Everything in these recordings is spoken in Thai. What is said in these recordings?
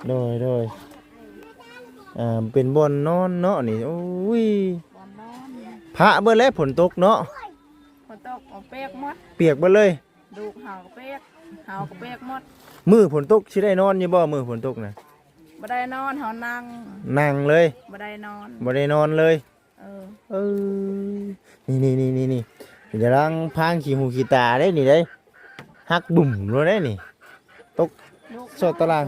โดยเป็นบ่อนนอนเนาะนี่โอ้ยบ่นอนพระเบิดแล้วฝนตกเนาะฝนตกเอาเปียกหมดเปียกเบิดเลยลูกเห่าก็เปียกเห่าก็เปียกหมดมื้อฝนตกสิได้นอนอยู่บ่มื้อฝนตกน่ะบ่ได้นอนเห่านั่งเลยบ่ได้นอนบ่ได้นอนเลยเออนี่จะรังพางขี้หูขี้ตาได้นี่ได้หักบุ่มเลยได้นี่ตกสดตาราง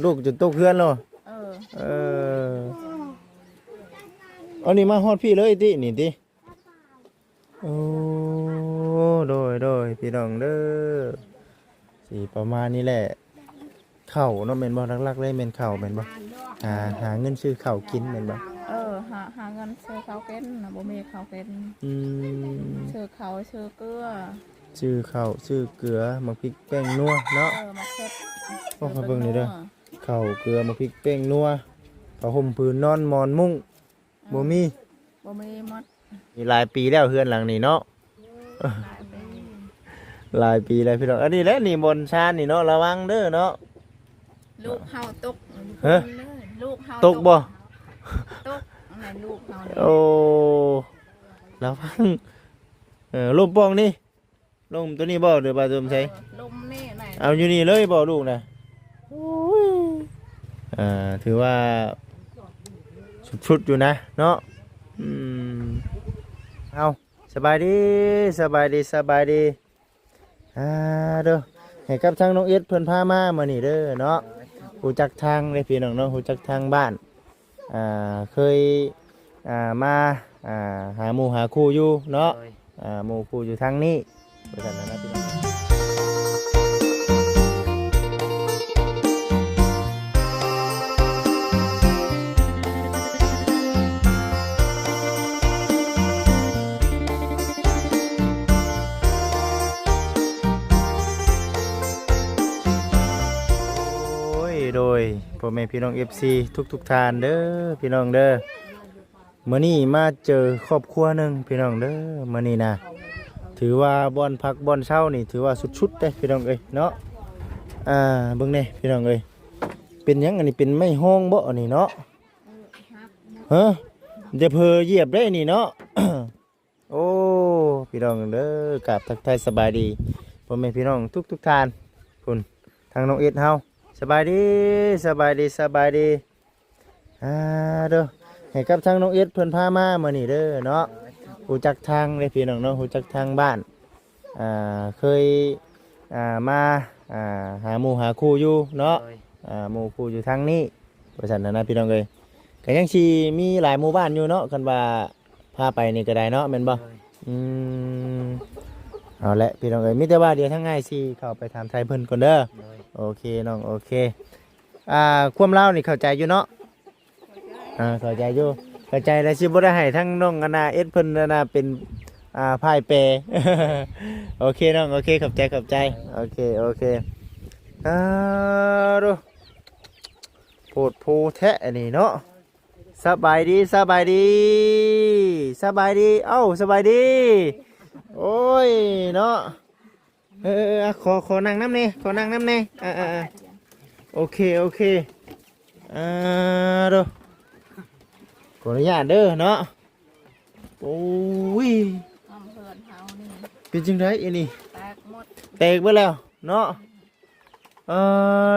ลูกจนตกเพื่อนแล้วเอานี่มาฮอดพี่เลยตินี่ติโอ้โดยพี่น้องเด้อสิประมาณนี้แหละข้าวเนาะแม่นบ่หลักๆเลยแม่นข้าวแม่นบ่หาเงินซื้อข้าวกินแม่นบ่หาเงินซื้อข้าวกินนะบ่มีข้าวกินซื้อข้าวซื้อเกลือซื้อข้าวซื้อเกลือมาพริกแป้งนัวเนาะมาเฮ็ดพวกเขาเบิ่งนี่เด้อข้าวเกลือมาพริกแป้งนัวผ้าห่มผืนนอนหมอนมุ้งบ่มีหมดมีหลายปีแล้วเฮือนหลังนี้เนาะหลายปีแล้วพี่น้องอันนี้แหละนี่บนชานนี่เนาะระวังเด้อเนาะลูกเฮาตกลูกเฮาตกบ่ตกไหนลูกเฮาโอ้ระวังลมปองนี่ลมตัวนี้บ่หรือบ่าตัวมใช้ลมนี่ไหนเอาอยู่นี่เลยบ่ลูกนะถือว่าชุดอยู่นะเนาะเอาสบายดีเด้อให้กับทางน้องเอ็ดเพิ่นพามามื้อนี้เด้อเนาะฮู้จักทางเลยพี่น้องเนาะฮู้จักทางบ้านเคยมาหาหมู่หาคู่อยู่เนาะหมู่คู่อยู่ทางนี้ว่าซั่นนะพี่น้องโดยพ่อแม่พี่น้อง FC ทุกท่านเด้อพี่น้องเด้อมื้อนี้มาเจอครอบครัวหนึงพี่น้องเด้อมื้อนี้นะถือว่าบ่อนพักบ่อนเช้านี่ถือว่าสุดๆเด้พี่น้องเอ้ยเนาะเบิ่งแน่พี่น้องเอ้ยเป็นหยังอันนี้เป็นไม้ฮ้องบ่อันนี้เนาะฮะเดี๋ยวเพอเหยียบได้นี่เนาะ โอ้พี่น้องเด้อกราบทักทายสบายดีพ่อแม่พี่น้องทุกท่านคุณทางน้องเอ็ดเฮาสบายดีเด้อให้กับทางน้องเอ็ดเพิ่นพามามื้อนี้เด้อเนาะฮู้จักทางเลยพี่น้องเนาะฮู้จักทางบ้านเคยมาหาหมู่หาคู่อยู่เนาะหมู่คู่อยู่ทางนี้ว่าซั่นนะพี่น้องเอ้ยก็ยังสิมีหลายหมู่บ้านอยู่เนาะคันว่าพาไปนี่ก็ได้เนาะแม่นบ่เอาละพี่น้องเอ้ยมีแต่ว่าเดี๋ยวทั้งง่ายสิเข้าไปถามไทยเพิ่นก่อนเด้อโอเคน้องโอเคความเล่านี่เข้าใจอยู่เนาะเข้าใจอยู่เข้าใจแล้วสิบ่ได้ให้ทั้งน้องอนาเอ็ดเพิ่นนะเป็นพายเป โอเคน้องโอเคขอบใจโอเคดูโพดโพแทะนี่เนาะสบายดีเอ้าสบายดีโอ้ยเนาะขอนั่งน้ำนี่โอเคดูขออนุญาตเด้อเนาะโอ้ยเป็นจังไดอันนี้แตกไปแล้วเนาะ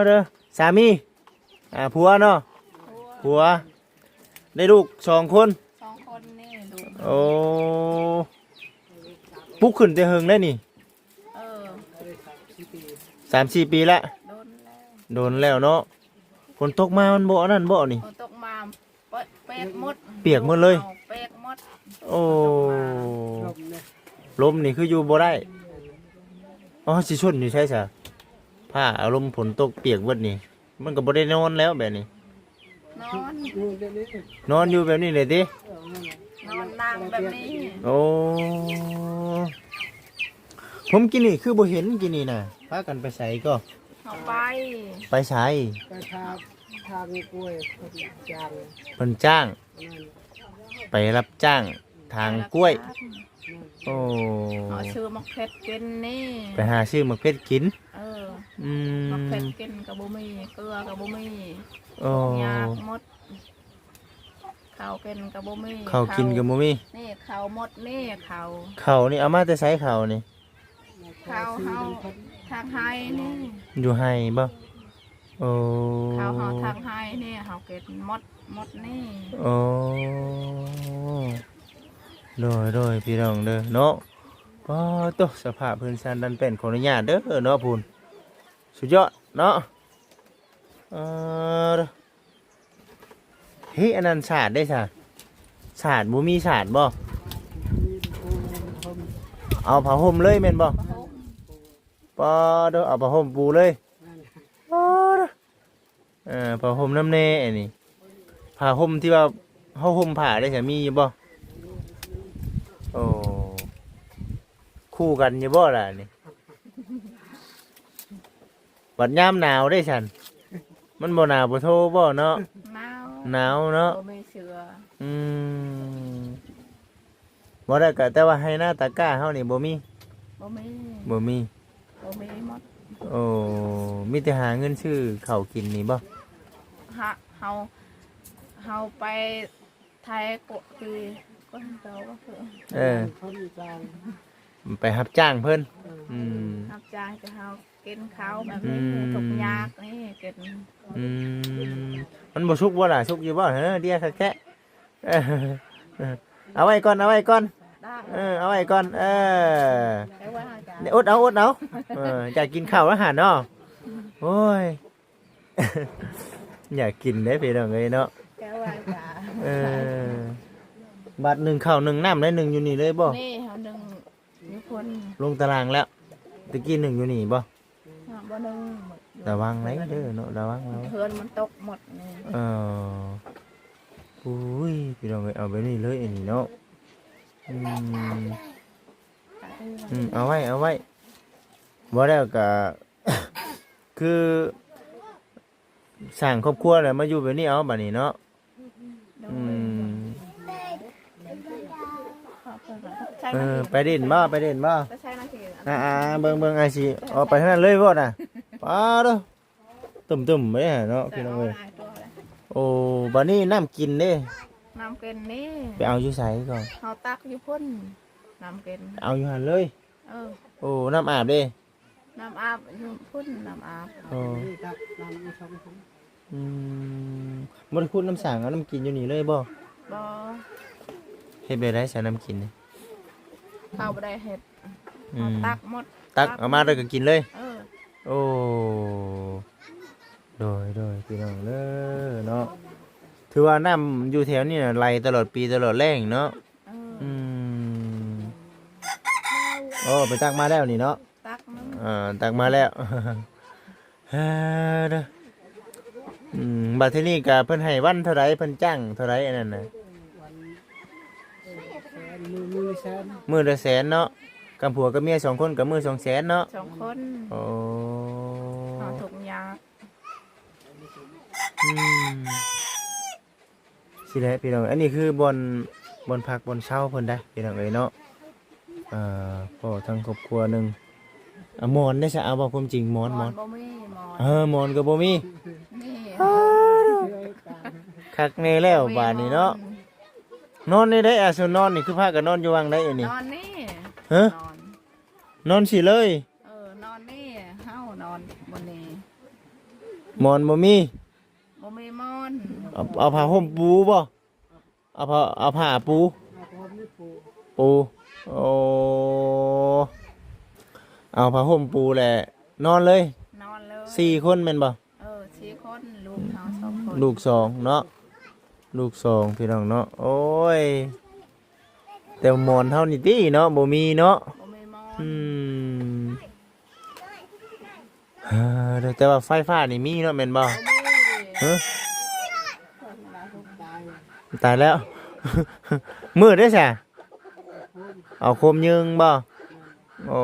เด้อสามีผัวเนาะผัวได้ลูก2 คนนี่ลูกโอ้ปุ๊กขึ้นแต่หึงได้นี่3-4 ปีแล้วโดนแล้วเนาะฝนตกมามันบ่นั่นบ่นี่ฝนตกมาเปียกหมดเลย โอ้ลมนี่คืออยู่บ่ได้สิชนอยู่ใช่ซะผ้าอารมณ์ฝนตกเปียกเบิดนี่มันก็บ่ได้นอนแล้วแบบนี้นอนอยู่แบบนี้เลยตินอนนั่งแบบนี้โอ้ผมกินนี่คือบ่เห็นกินนี่น่ะพากันไปไสก็ไปไสไปทางกล้วยเพิ่นจ้างไปรับจ้าง ทางกล้วยโอ้ เอาชื่อมักเผ็ดกินนี่ ไปหาซื้อมะเขือกิน เออ อื มักเผ็ด ม กินกับบ่มีเกลือกับบ่มี โอ้ ยากหมดข้าวกินกับบ่มี ข้าวกินก็บ่มี นี่ข้าวหมดนี่ข้าว ข้าวนี่เอามาแต่ไสข้าวนี่ ข้าวเฮาทางไห้นี่ อยู่ให้บ่โอ้ ข้าวเฮาทางไห้นี่เฮากินหมดนี่ โอ้โดยพี่น้องเด้อเนาะอ๋อโตสภาพพื้นซันดันเป็นขออนุญาตเด้อเนาะพูนสุดยอดเนาะเออเฮ้ยอันนั้นศาสตร์ได้ศาสตร์ศาสตร์บ่มีศาสตร์บ่ มีผม เอาผ้าห่มเลยแม่นบ่ บ่ฮู้ ปอเด้อเอาผ้าห่มปูเลยปอเด้อผ้าห่มน้ำแน่อันนี้ผ้าห่มที่ว่าเฮาห่มผ้าได้จะมีอยู่บ่โอ้คู่กันอยู่บ่ล่ะนี่บัดยามหนาวได้ฉันมันบ่หนาวบ่โทบ่เนาะ หนาว หนาวเนาะ บ่มีเสื้อ อืมบ่ได้ก็แต่ว่าให้หน้าตะกร้าเฮานี่บ่มี บ่มี บ่มี บ่มีหมด โอ้มีแต่หาเงินซื้อข้าวกินนี่บ่ เฮาไปไทยกะคือก็เจ้าก็คือ เออ คนกลาง ไปรับจ้างเพิ่นอืม รับจ้างจะเฮากินข้าวแบบ อื นี้ ม ทุกยากนี่กิน อืมมันบ่สุกบ่ล่ะสุกอยู่บ่เฮ้อเดียวแค่เออเอาไว้ก่อนเอาไว้ก่อน ได้ เอาไว้ก่อนแต่ว่าจะ เดี๋ยวอดเอาอยากกินข้าวอาหารเนาะโอ้ย อยากกินได้พี่น้องเอ้ยเนาะ แต่ว่าจะ เออบัดหนึ่งข้าวหนึ่งน้ำได้หนึ่งอยู่นี่เลยบ่ นี่เฮานึงมีคน ลงตารางแล้วตะกี้หนึ่งอยู่นี่บ่ บ่นึง ระวังไหนเด้อเนาะระวังเนาะ เพื่อนมันตกหมดนี่ เอออุ้ยพี่น้องเอ้ยเอาไปนี่เลยอันนี้เนาะอืมเอาไว้บ่แล้วก็ คือสร้างครอบครัวแล้วมาอยู่แบบนี้เอาบัดนี้เนาะอืมไปเด่นบ่ไปเด่นบ่ ก็ใช่นาที เบิ่งไอ้สิเอาไปทางนั้นเลยบ่น่ะป้าเด้อตุ่มๆไปเนาะพี่น้องเอ้ยโอ้บัดนี้น้ำกินเด้ น้ำกินนี่ ไปเอาอยู่ไสก่อน เฮาตักอยู่พุ่นน้ำกิน เอาอยู่หั่นเลย เออ โอ้น้ำอาบเด้ น้ำอาบอยู่พุ่นน้ำอาบ โอ้ นี่ครับนำมาชมผม อืมบ่ได้พูดน้ำสางเอาน้ำกินอยู่นี่เลยบ่ บ่ เฮ็ดไปได้ใส่น้ำกินนี่ เข้าบ่ได้เฮ็ด อื เฮาม ตักหมด ตักเอามาแล้วก็กินเลย เออ โอ้โดยพี่น้องเด้อเนาะถือว่าน้ำอยู่แถวนี้น่ะไหลตลอดปีตลอดแล้งเนาะ เออ อืมโอ้ไปตักมาแล้วนี่เนาะ ตักนึง ตักมาแล้ว เฮ้อเด้อบัดทีนี้ก็เพิ่นให้วันเท่าไรเพิ่นจ้างเท่าไรอันนั้นน่ะ มือแสน มื้อละแสนเนาะกับผัวกับเมีย2คนกับมื้อ200,000เนาะ สองคน โอ้ เฮาทุกยาก อืมสิแหละพี่น้องอันนี้คือบนพักบนเช่าเพิ่นได้พี่น้องเอ้ยเนาะพ่อทั้งครอบครัวหนึงหมอนได้ซะเอาบอกความจริงหมอน บ่มีหมอน หมอนก็บ่มี นี่ คักแน่แล้วบาดนี้เนาะนอนนี่ได้ส่วนนอนนี่คือพากันนอนอยู่วังได้อันนี้ นอนนี่ ฮะ นอน นอนสิเลย นอนนี่เฮานอนบนนี้ หมอนบ่มี บ่มีหมอน เอาผ้าห่มปูบ่เอาผ้าปู มาพร้อมนี่ปู ปูโอ้เอาผ้าห่มปูแหละนอนเลย นอนเลย 4คนแม่นบ่ สี่คนลูกเฮาสองคน ลูก2เนาะลูก2พี่น้องเนาะโอ้ยแต่หมอนเท่านี้ติเนาะบ่มีเนาะ บ่มีหมอน อืมแต่ว่าไฟฟ้านี่มีเนาะแม่นบ่ บ่มี ฮะ ตาย ตายแล้ว มืดได้ซะเอาโคมยิงบ่โอ้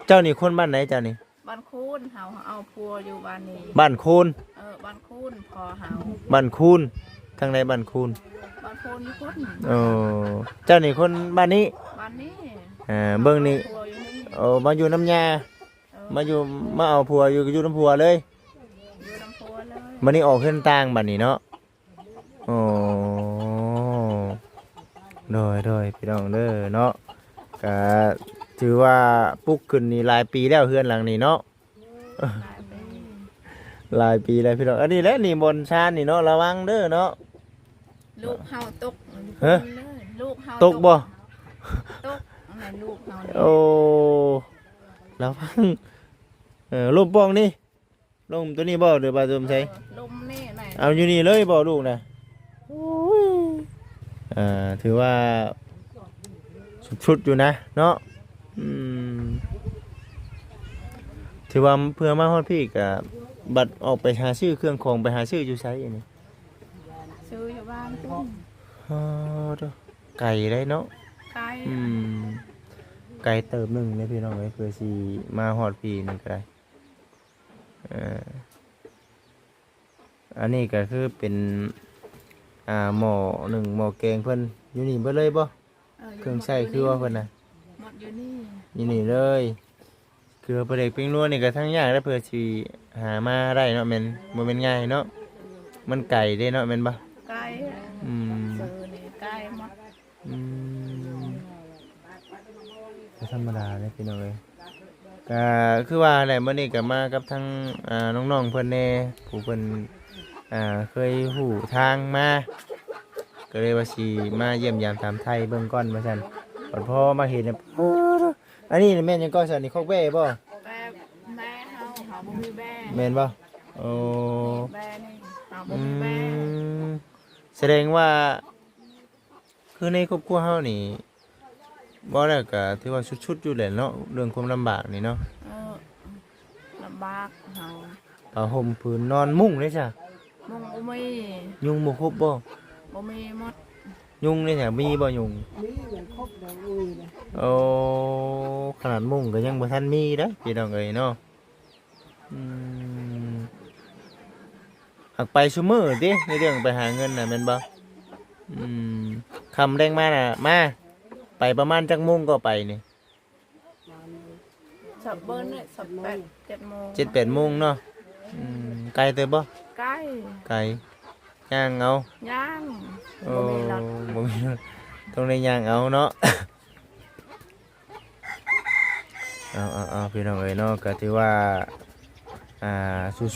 เจ้านี่คนบ้านไหนเจ้านี่ บ้านคูนเฮาเอาพัวอยู่บ้านนี้ บ้านคูน บ้านคูนพอเฮา บ้านคูน ทางใดบ้านคูน บ้านโพนนี่คน โอ้เจ้านี่คนบ้านนี้ บ้านนี้ เบิ่งนี่ ผัวอยู่นี่ โอ้มาอยู่น้ำยามาอยู่มาเอาผัวอยู่น้ำผัวเลย อยู่ลำโพนเลย มันนี่ออกขึ้นต่างบัดนี้เนาะโอ้โดยพี่น้องเด้อเนาะก็ถือว่าปลุกขึ้นนี่หลายปีแล้วเฮือนหลังนี้เนาะ หลายปี หลายปีแล้วพี่น้องอันนี้แหละนี่บนชานนี่เนาะระวังเด้อเนาะ ลูกเฮาตก ฮะ เลยลูกเฮา ตกบ่ ตกอะไรลูกเฮาเนี่ย โอ้ระวังลมปองนี่ลมตัวนี้บ่หรือปลาจมใช้ ลมนี่ไหน เอาอยู่นี่เลยบ่ลูกนะโอ้ยถือว่าชุดๆอยู่นะเนาะถือว่าเพื่อมาฮอดพี่กับบัตรออกไปหาชื่อเครื่องของไปหาชื่ออยู่ใช้อันนี้ ซื้ออยู่บ้านตุ้ม อ๋อเด้อไก่ได้เนาะ ไกล ไก่เติมหนึ่งเลยพี่น้องเอ้ยเพื่อสิมาฮอดพี่นี่ก็ได้อันนี้ก็คือเป็นหม้อหนึ่งหม้อแกงเพิ่นอยู่นี่เบิดเลยบ่เครื่องใช้คือว่าเพิ่นน่ะ หมดอยู่นี่ นี่เลยคือปลาเด็กปิ้งนัวนี่ก็ทั้งยากแล้วเพื่อสิหามาได้เนาะแม่นบ่แม่นง่ายเนาะมันไก่เด้เนาะแม่นบ่ ไกล อืม ซื้อนี่ไกลหมด อืมก็ธรรมดาเลยพี่น้องเอ้ยก็คือว่าแหละมื้อนี้ก็มากับทั้งน้องๆเพิ่นแน่ผู้เพิ่นเคยฮู้ทางมาก็เลยว่าสิมาเยี่ยมยามถามไทยเบิ่งก่อนว่าซั่นพอมาเห็นเนี่ยอันนี้แม่นหยังก็ซั่นนี่คอกแว่บ่ แม่แม่เฮาบ่มีแม่ แม่นบ่โอ้ แม่นี่เฮาบ่ อื มีแม่ มแสดงว่าคือในครอบครัวเฮานี่บ่แล้วก็ถือว่าชุดๆอยู่แหละเนาะเรื่องความลำบากนี่เนาะ ลำบากเฮา ผ้าห่มผืนนอนมุ้งเลยจ้ะ มุงบ่มี ยุงบ่ครบบ่ บ่มีหมด ยุงนี่แถวมีบ่ยุง นี่อย่างครบอย่างอุ้ยนะ โอ้ขนาดมุ้งก็ยังบ่ทันมีเด้อพี่น้องเอ้ยเนาะอืมหักไปซุมื้อติในเรื่องไปหาเงินน่ะแม่นบ่อืมคำแรงมาน่ะมาไปประมาณจักโมงก็ไปนี่ สับเบิ้ลเนี่ยสับ8 7 โมง 7-8โมงเนาะไกลเติบบ่ ใกล้ ไกลย่างเอา ย่าง โอ้ บ่มีรถ บ่มีรถต้องได้ย่างเอาเนาะ เอาพี่น้องเอ้ยเนาะก็ถือว่า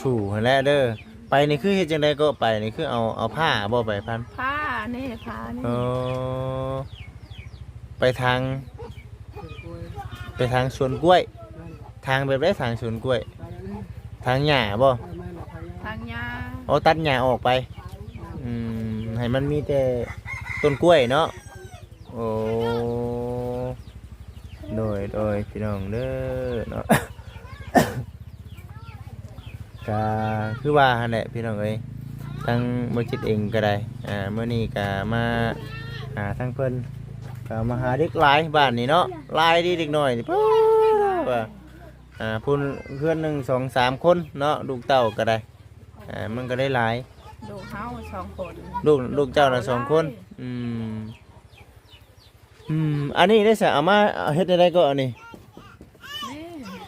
สู้ๆหั่นแหละเด้อไปนี่คือเฮ็ดจังไดก็ไปนี่คือเอาผ้าบ่ไปพัน ผ้านี่ผ้านี่ เออไปทางไปทางสวนกล้วย ทางแบบไดทางสวนกล้วย ไปแล้วนี่ ทางหญ้าบ่ ไปมาแล้วไปแล้ว ทางยา เอาตัดหญ้าออกไปให้มันมีแต่ต้นกล้วยเนาะโอ้โดยพี่น้องเด้อเนาะ ก็คือว่าหั่นแหละพี่น้องเอ้ยทั้งบ่คิดเองก็ได้มื้อนี้ก็มาทั้งเพิ่นก็มาหาเด็กหลายบ้านนี่เนาะหลายดีเด็กน้อยนี่ว่าพุ่นเพื่อน1 2 3คนเนาะลูกเต้าก็ได้มันก็ได้หลาย ดูเฮา2 คน ลูกเจ้าน่ะ2 คนอันนี้ได้ซะเอามาเฮ็ดได้ก็อันนี้ นี่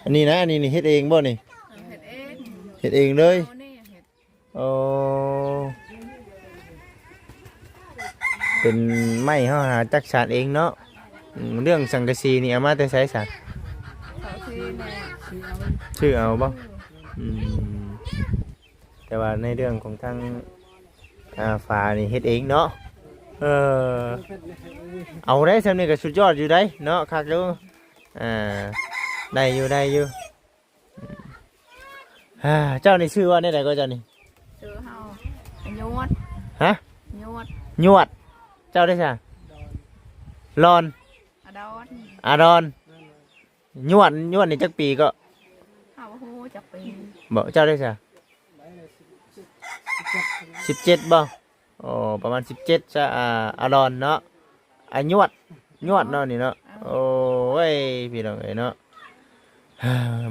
อันนี้นะอันนี้นี่เฮ็ดเองบ่นี่ เฮ็ดเอง เฮ็ดเองเลย เอานี่เฮ็ด โอ้เป็นไม้เฮาหาจักสานเองเนาะเรื่องสังกะสีนี่เอามาแต่ไสสัน เขาที่แน่ ซื้อเอา ชื่อเอาบ่แต่ว่าในเรื่องของทางฝานี่เฮ็ดเองเนาะเพชรนะครับอุ้ย เอาได้ซำนี้ก็สุดยอดอยู่ได้เนาะคักอยู่ได้อยู่เจ้านี่ชื่อว่าได้ใดก็เจ้านี่ ซื้อเฮายวด ฮะ ยวด ยวด เจ้าได้ซะรอน อดอน อารอนยวดนี่จักปีก็ เฮาฮู้จักปี บอกเจ้าได้ซะ ได้เลย17บ่โอ้ประมาณ17ซะอารอนเนาะยวดเนาะนี่เนาะโอ้ยพี่น้องเอ้ยเนาะ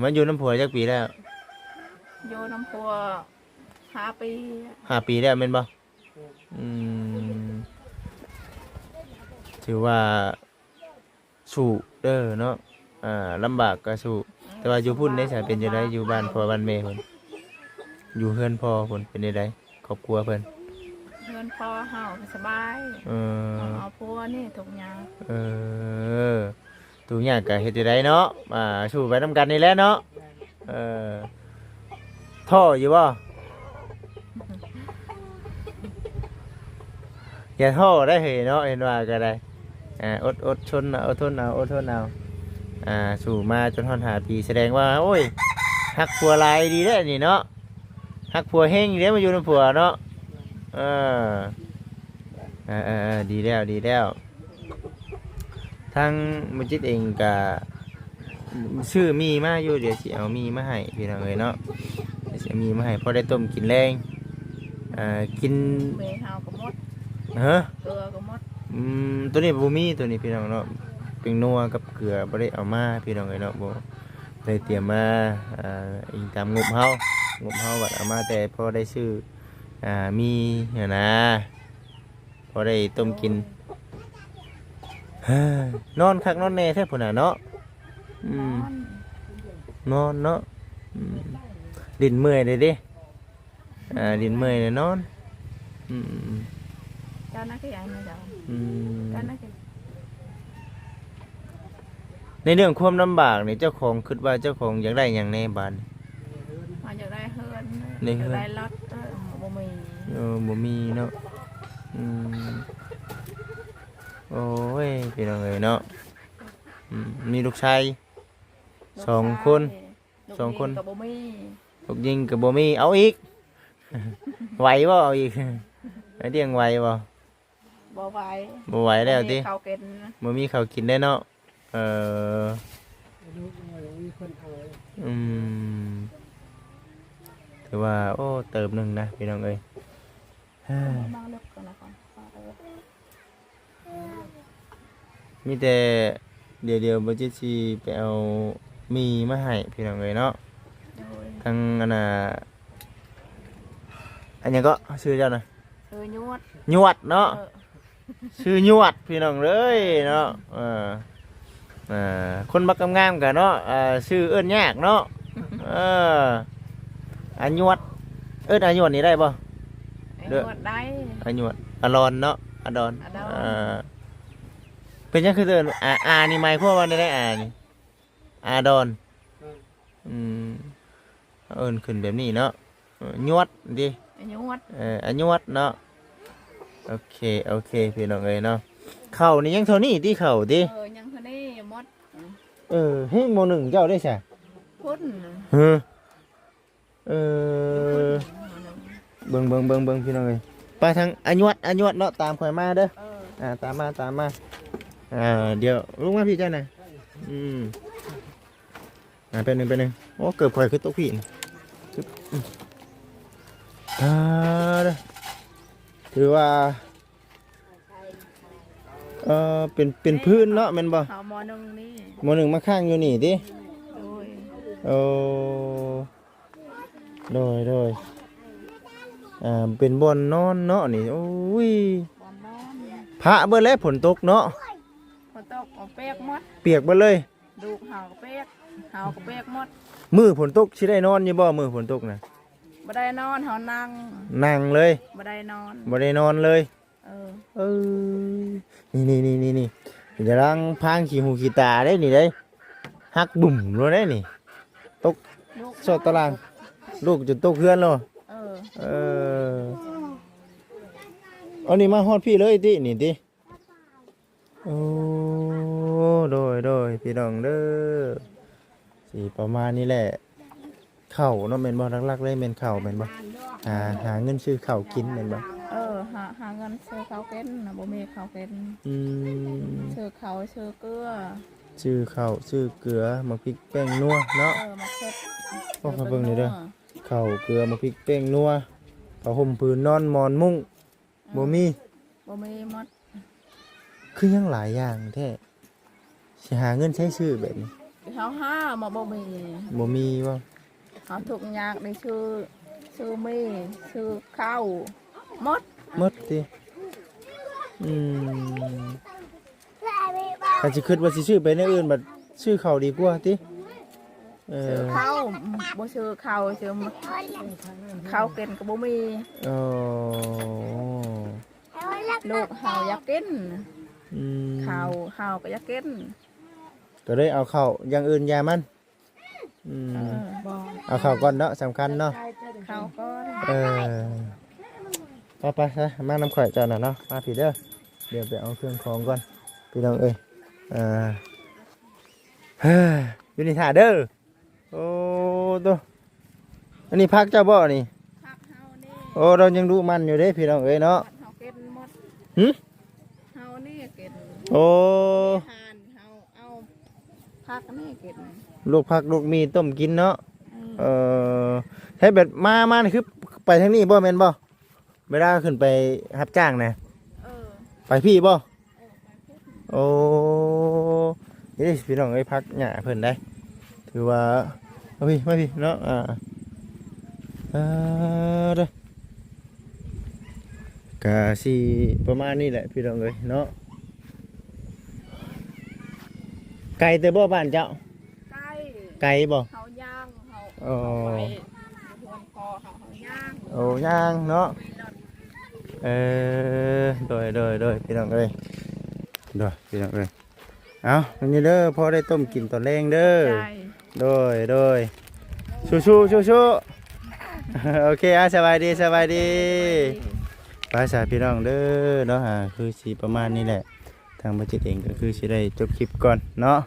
มันอยู่น้ำผัวจักปีแล้ว โยน้ำพัว5 ปี 5 ปีแล้วแม่นบ่ อืมถือว่าสู้เด้อเนาะลำบากก็สู้แต่ว่าอยู่พุ่นได้ใช่เป็นจังไดอยู่บ้านพ่อบ้านแม่เพิ่นอยู่เฮือนพ่อเพิ่นเป็นจังไดครอบครัวเพิ่น เพื่อนพ่อเฮาสบาย เออ เอาพัวนี่ทุกอย่าง เออทุกอย่างก็เฮ็ดจังไดเนาะสู้ไปนำกันนี่แหละเนาะเออท่ออยู่บ่อย่าท่อได้เห็นเนาะเห็นว่าก็ได้อดทนเอาอดทนเอาสู่มาจนฮอด5 ปีแสดงว่าโอ้ยฮักผัวหลายดีเด้อนี่เนาะฮักผัวแฮงเด้อมาอยู่นำผัวเนาะเออดีแล้วทางมุจิตเองก็ชื่อมีมาอยู่เดี๋ยวสิเอามีมาให้พี่น้องเอ้ยเนาะเดี๋ยวสิเอามีมาให้พอได้ต้มกินแรงกิน เมเฮาก็หมด ฮะ เกลือก็หมด ตัวนี้บ่มีตัวนี้พี่น้องเนาะเป็นนัวกับเกลือบ่ได้เอามาพี่น้องเอ้ยเนาะบ่ได้เตรียมมาอิงตามงบเฮบัดเอามาแต่พอได้ซื้อมีเนี่ยนะพอได้ต้มกินนอนคักนอนแน่แท้พุ่นน่ะเนาะนอนเนาะดินเมื่อยเลยเด้ดินเมื่อยเลยนอนเจ้านักก็ยังไม่เจ้าเจ้านักก็ ในเรื่องความลำบากนี่เจ้าของคิดว่าเจ้าของอยากได้อย่างแน่บาด มาจากได้เฮือน ได้ จาก เฮือน ได้รถบ่มี บ่มีเนาะโอ้ยพี่น้องเอ้ยเนาะมีลูกชาย2 คน2 คน กับบ่มี ลูกยิงกับบ่มีเอาอีก ไหวบ่เอาอีกเลี้ยงไหวบ่ บ่ไหว บ่ไหวแล้วติ เขากิน บ่มีข้าวกินได้เนาะลูกน้อยมีคนเอา ถือว่าโอ้เติมหนึงนะพี่น้องเอ้ย มาเลิกกันนะก่อน มีแต่เดี๋ยวบ่จิสิไปเอามีมาให้พี่น้องเอ้ยเนาะ โดย ทั้งอันน่ะอันหยังก็ชื่อเจ้าน่ะ ยวด เนาะ ชื่อยวดพี่น้องเลยเนาะคนบักงามๆกันเนาะชื่อเอิ้นยากเนาะอันยวดอันยวดนี่ได้บ่ ยวดได้ อันยวดอลอนเนาะอดอน อดอน เป็นยังคือเอิ้นนี่หมายความว่าได้นี่อาดอนเอิ้นขึ้นแบบนี้เนาะยวดดิ ยวด อันยวดเนาะโอเคพี่น้องเอ้ยเนาะเข้านี่ยังเท่านี้ที่เข้าติ ยังคนนี้หมด เฮ้ยโมหนึ่งเจ้าได้ใช่ พุ่น เบิ่งพี่น้องเอ้ยไปทางอันยวดเนาะตามข่อยมาเด้อตามมาเดี๋ยวลุกมาพี่เจ้าหน่อยเป็นหนึ่งโอ้เกือบข่อยคือตกพี่เด้อถือว่าเป็นพื้นเนาะแม่นบ่ เขามอนึงนี่ โมหนึ่งมาข้างอยู่นี่ติ โดย โอ้โดยเป็นบ่อนนอนเนาะนี่โอ้ย บอนนอน พระเบิดแล้วฝนตกเนาะ ฝนตกเอาเปียกหมด เปียกเบิดเลย ดูเห่าก็เปียกหมด มื้อฝนตกสิได้นอนอยู่บ่มื้อฝนตกน่ะ บ่ได้นอนเฮานั่ง นั่งเลย บ่ได้นอน บ่ได้นอนเลย เออ นี่จะรังพางขี้หูขี้ตาได้นี่ได้หักบุ่มเลยได้นี่ตก ลูก สดตารางลูกจนตกเพื่อนแล้ว เออ เอานี่มาฮอดพี่เลยตินี่ติโอ้โดยพี่น้องเด้อสิประมาณนี้แหละข้าวเนาะแม่นบ่หลักๆเลยแม่นข้าวแม่นบ่หาเงินซื้อข้าวกินแม่นบ่ หาเงินซื้อข้าวกินบ่มีข้าวกิน ซื้อข้าวซื้อเกลือ ซื้อข้าวซื้อเกลือมาพริกแป้งนัวเนาะ มาเช็ด พวกเขาเบิ่งนี่เด้อข้าวเกลือมาพริกแป้งนัวผ้าห่มผืนนอนหมอนมุ้งบ่มี บ่มีหมด คือยังหลายอย่างแท้สิหาเงินใช้ซื้อแบบนี้ เฮาหามาบ่มี บ่มีบ่ เฮาทุกอย่างได้ซื้อมีซื้อข้าวหมด หมดติถ้าสิคิดว่าสิซื้อไปในอื่นบัดซื้อข้าวดีกว่าติซื้อข้าวบ่ซื้อข้าวซื้อข้าวกินก็บ่มี อ๋อ ลูกเฮาอยากกิน อืม ข้าวเฮาก็อยากกิน ก็เลยเอาข้าวอย่างอื่นอย่ามันอืม เอาข้าวก่อนเนาะสำคัญเนาะ ข้าวก่อน ไปซะมาน้ำข่อยเจ้าน่ะเนาะมาพี่เด้อเดี๋ยวไปเอาเครื่องของก่อนพี่น้องเอ้ยเฮ้ยอยู่นี่ท่าเด้อโอ้ตัวอันนี้พักเจ้าบ่นี่ ผักเฮานี่ โอ้เรายังดูมันอยู่เด้พี่น้องเอ้ยเนาะ เฮากินหมด หึ เฮานี่กิน โอ้ ทานเฮาเอาผักนี่กิน ลูกพักลูกมีต้มกินเนาะให้แบบมานี่คือไปทางนี้บ่แม่นบ่เวลาขึ้นไปรับจ้างนะ เออ ไปพี่บ่ ไปพุด โอ้นี่พี่น้องเอ้ยพักหญ้าเพิ่นได้ถือว่ามาพี่เนาะเด้อกะสิประมาณนี้แหละพี่น้องเอ้ยเนาะไกลแต่บ่บ้านเจ้า ไก่ ไกลบ่ เฮาย่างเฮา โอ้ ไปทวนคอเฮาย่าง โอ้ย่างเนาะ มีรถ โดยพี่น้องเอ้ยโดยพี่น้องเอ้ยเอาอันนี้เด้อพอได้ต้มกินตอนแรงเด้อ ใช่ โดยชู โอเคสบายดีภาษาพี่น้องเด้อเนาะคือสีประมาณนี้แหละทางบัจิตเองก็คือสิได้จบคลิปก่อนเนาะ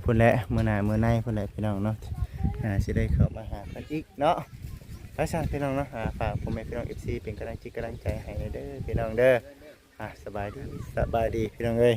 พุ่นแหละมื้อหน้ามื้อในพุ่นแหละพี่น้องเนาะสิได้เข้ามาหากันอีกเนาะภาษาพี่น้องเนาะฝากพ่อแม่พี่น้อง FC เป็นกำลังใจให้เด้อพี่น้องเด้อสบายดีพี่น้องเอ้ย